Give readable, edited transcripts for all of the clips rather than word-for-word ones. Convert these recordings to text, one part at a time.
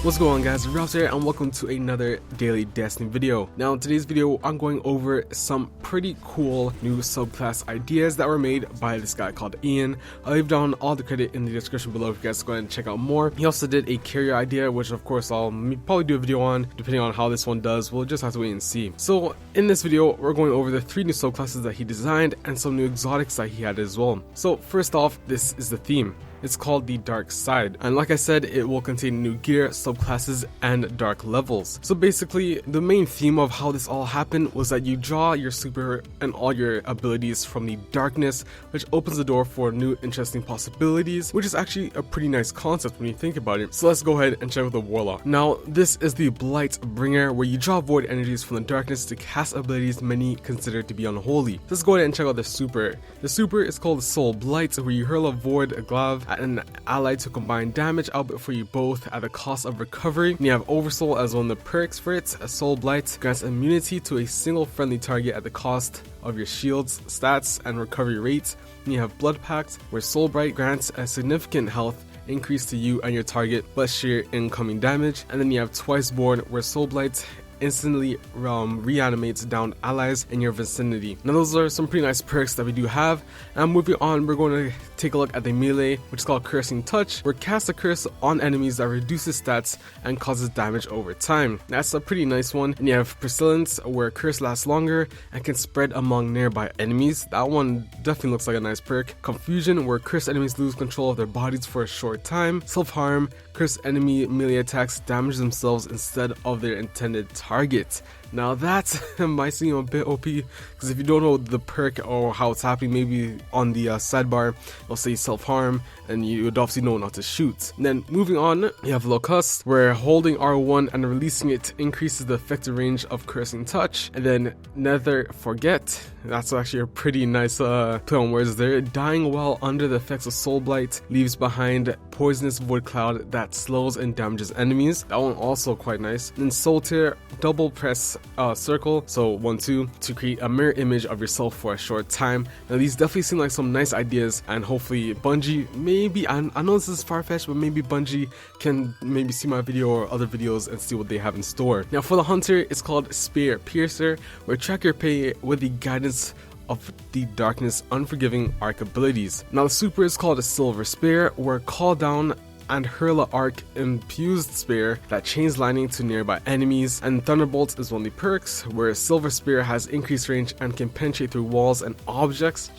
What's going on, guys? Rouse here and welcome to another daily Destiny video. Now in today's video I'm going over some pretty cool new subclass ideas that were made by this guy called Ian. I'll leave down all the credit in the description below if you guys go ahead and check out more. He also did a carrier idea, which of course I'll probably do a video on depending on how this one does. We'll just have to wait and see. So in this video we're going over the 3 new subclasses that he designed and some new exotics that he had as well. So first off, this is the theme. It's called the Dark Side, and like I said, it will contain new gear, subclasses, and dark levels. So basically, the main theme of how this all happened was that you draw your super and all your abilities from the darkness, which opens the door for new interesting possibilities, which is actually a pretty nice concept when you think about it. So let's go ahead and check out the Warlock. Now, this is the Blight Bringer, where you draw void energies from the darkness to cast abilities many consider to be unholy. Let's go ahead and check out the super. The super is called Soul Blight, where you hurl a void glaive at an ally to combine damage output for you both at the cost of recovery. And you have Oversoul as one of the perks for it. A Soul Blight grants immunity to a single friendly target at the cost of your shield's stats and recovery rates. And you have Blood Pact, where Soul Blight grants a significant health increase to you and your target, but sheer incoming damage. And then you have Twice Born, where Soul Blight instantly reanimates down allies in your vicinity. Now those are some pretty nice perks that we do have. And moving on, we're going to take a look at the melee, which is called Cursing Touch, where cast a curse on enemies that reduces stats and causes damage over time. That's a pretty nice one. And you have Persistence, where curse lasts longer and can spread among nearby enemies. That one definitely looks like a nice perk. Confusion, where cursed enemies lose control of their bodies for a short time. Self-harm, cursed enemy melee attacks damage themselves instead of their intended target. Now that might seem a bit OP, because if you don't know the perk or how it's happening, maybe on the sidebar it'll say self-harm and you would obviously know not to shoot. And then moving on, you have Locust, where holding R1 and releasing it increases the effective range of Cursing Touch. And then Nether Forget, that's actually a pretty nice play on words there. Dying while under the effects of Soul Blight leaves behind poisonous void cloud that slows and damages enemies. That one also quite nice. And then Soul Tear, double press circle, so 1-2, to create a mirror image of yourself for a short time. Now these definitely seem like some nice ideas, and hopefully Bungie, maybe, I know this is far-fetched, but maybe Bungie can maybe see my video or other videos and see what they have in store. Now for the Hunter, it's called Spear Piercer, where track your pay with the guidance of the Darkness Unforgiving arc abilities. Now the super is called a Silver Spear, where call down and hurl a arc infused spear that chains lightning to nearby enemies. And Thunderbolt is one of the perks, where Silver Spear has increased range and can penetrate through walls and objects.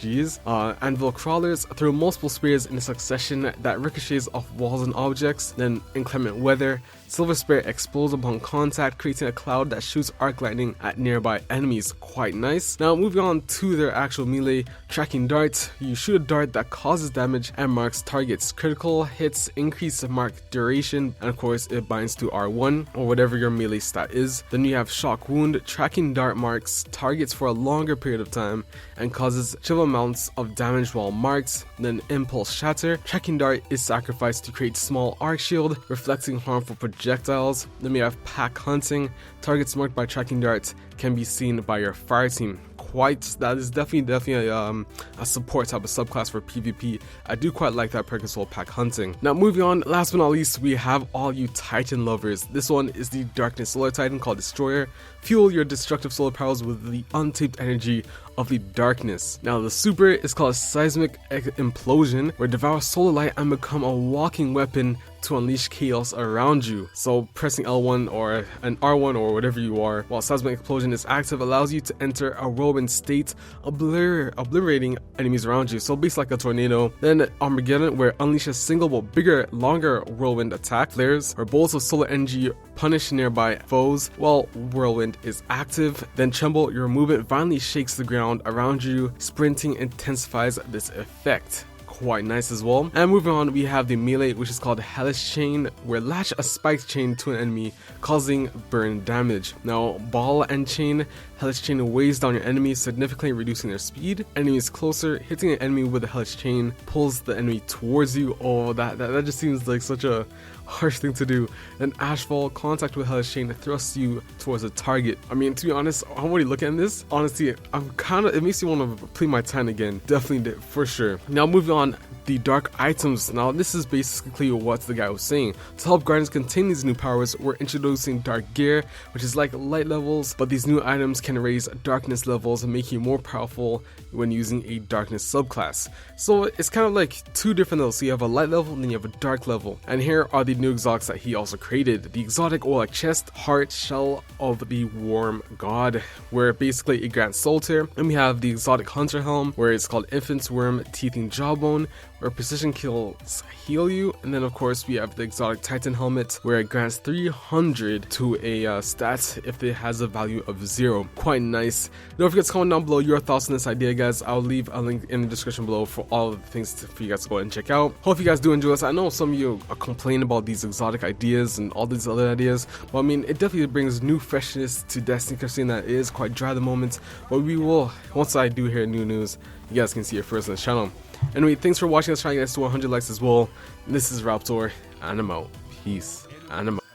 Anvil Crawlers throw multiple spears in a succession that ricochets off walls and objects. Then Inclement Weather, Silver Spear explodes upon contact, creating a cloud that shoots arc lightning at nearby enemies. Quite nice. Now moving on to their actual melee, Tracking Dart, you shoot a dart that causes damage and marks targets. Critical hits increase mark duration, and of course it binds to R1 or whatever your melee stat is. Then you have Shock Wound, Tracking Dart marks targets for a longer period of time and causes chill amounts of damage while marked. Then Impulse Shatter, Tracking Dart is sacrificed to create small arc shield reflecting harmful projectiles. Then we have Pack Hunting, targets marked by Tracking Dart can be seen by your fire team. That is definitely a support type of subclass for PvP. I do quite like that perk as well, Pack Hunting. Now moving on, last but not least, we have all you Titan lovers. This one is the Darkness Solar Titan called Destroyer. Fuel your destructive solar powers with the untapped energy of the darkness. Now the super is called Seismic Implosion, where devour solar light and become a walking weapon to unleash chaos around you. So pressing L1 or an R1 or whatever you are while Seismic Explosion is active allows you to enter a whirlwind state, obliterating enemies around you. So basically like a tornado. Then Armageddon, where unleash a single but bigger, longer whirlwind attack. Flares, where bolts of solar energy punish nearby foes while whirlwind is active. Then Tremble, your movement violently shakes the ground around you. Sprinting intensifies this effect. Quite nice as well. And moving on, we have the melee, which is called Hellish Chain, where latch a spiked chain to an enemy, causing burn damage. Now, Ball and Chain, Hellish Chain weighs down your enemy, significantly reducing their speed. Enemies closer, hitting an enemy with a Hellish Chain pulls the enemy towards you. Oh, that just seems like such a harsh thing to do. Then Ashfall, contact with Hellish Chain thrusts you towards a target. I mean, to be honest, I'm already looking at this. Honestly, it makes me want to play my 10 again. Definitely, for sure. Now moving on, the dark items. Now this is basically what the guy was saying. To help Guardians contain these new powers, we're introducing dark gear, which is like light levels, but these new items can raise darkness levels and make you more powerful when using a darkness subclass. So it's kind of like two different levels. So you have a light level and then you have a dark level. And here are the new exotics that he also created. The exotic Oleg chest, heart shell of the warm god, where basically it grants soul tear. And we have the exotic hunter helm, where it's called infant's worm teething jawbone, where precision kills heal you. And then of course we have the exotic titan helmet, where it grants 300 to a stat if it has a value of 0. Quite nice. Don't forget to comment down below your thoughts on this idea, guys. I'll leave a link in the description below for all of the things for you guys to go ahead and check out. Hope you guys do enjoy this. I know some of you are complaining about these exotic ideas and all these other ideas, but I mean, it definitely brings new freshness to Destiny, considering that it is quite dry at the moment. But we will, once I do hear new news, you guys can see it first on this channel. Anyway, thanks for watching. Let's try to get us to 100 likes as well. This is Raptor, and I'm out. Peace, and I'm out.